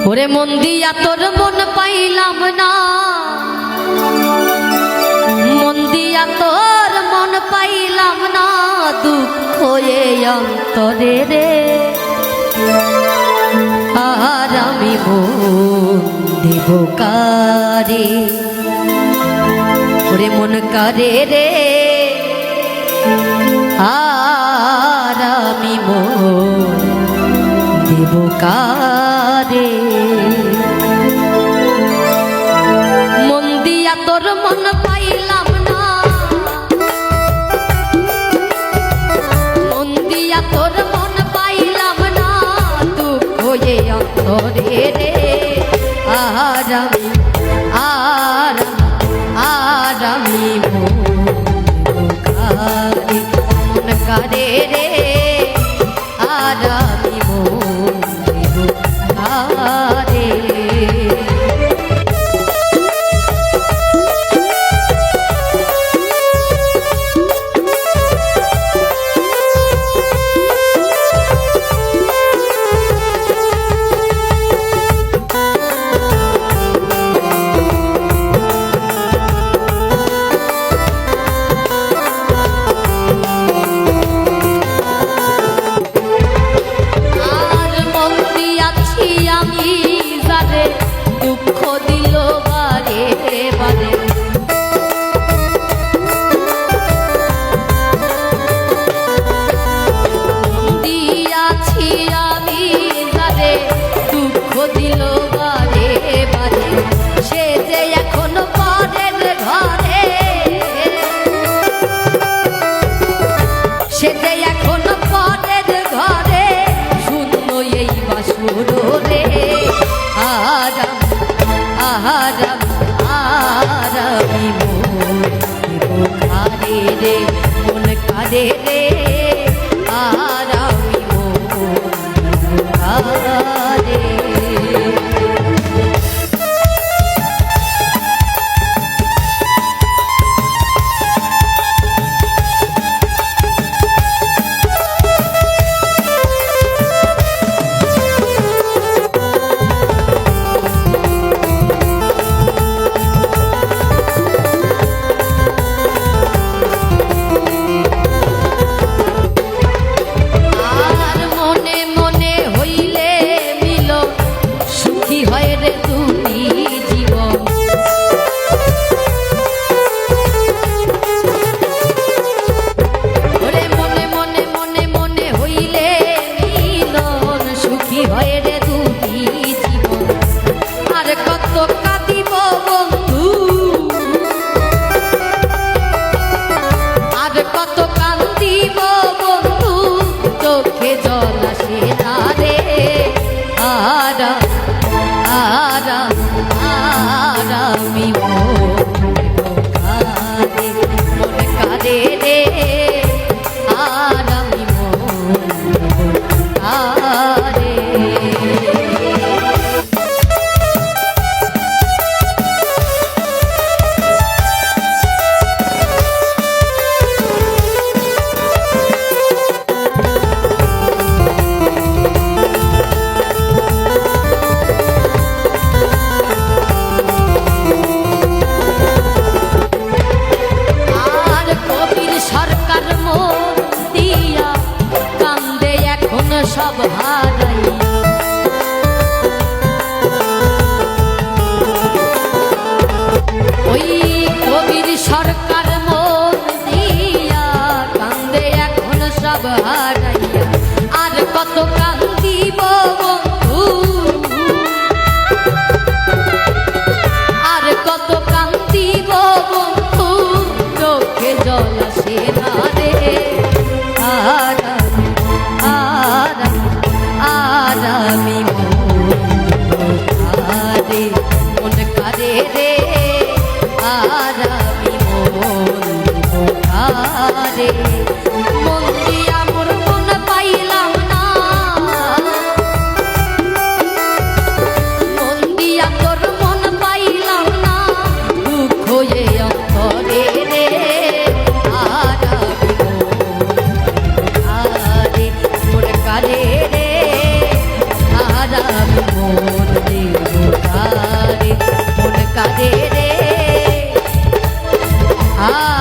ওরে মন দিয়া তোর মন পাইলাম না, মন দিয়া তোর মন পাইলাম না, দুঃখ এ অন্তরে রে। আর আমি মন দেব কারে, ওরে মন কারে রে। আর আমি মন দেব কারে, মন দিয়া তোর মন পাইলাম না, মন দিয়া তোর মন পাইলাম না, দুঃখ এ অন্তরে রে। আর আমি মন কারে, মন কারে রে। আর আমি মন কারে, দুঃখ দিল বারে বারে, দিয়াছি আমি যারে দুঃখ দিল বারে বারে, সে যে এখন পরের ঘরে, সে যে এখন পরের ঘরে, শূন্য এই বাসুর রে। আর আমি মন কারে রে, মন কারে রে। আর আমি মন কারে, আমি মন কারে, মন কারে রে। আর আমি মন কারে, সব হারাই ওই কবির সরকার মন দিয়া কান্দে এখন সব হারাইয়া। আর কত কান্দিব বন্ধু, আর কত কান্দিব বন্ধু, চোখে জল আসে না রে। আমি মন কারে, মন কারে রে। আর আমি মন কারে, মন দিয়া মোর আ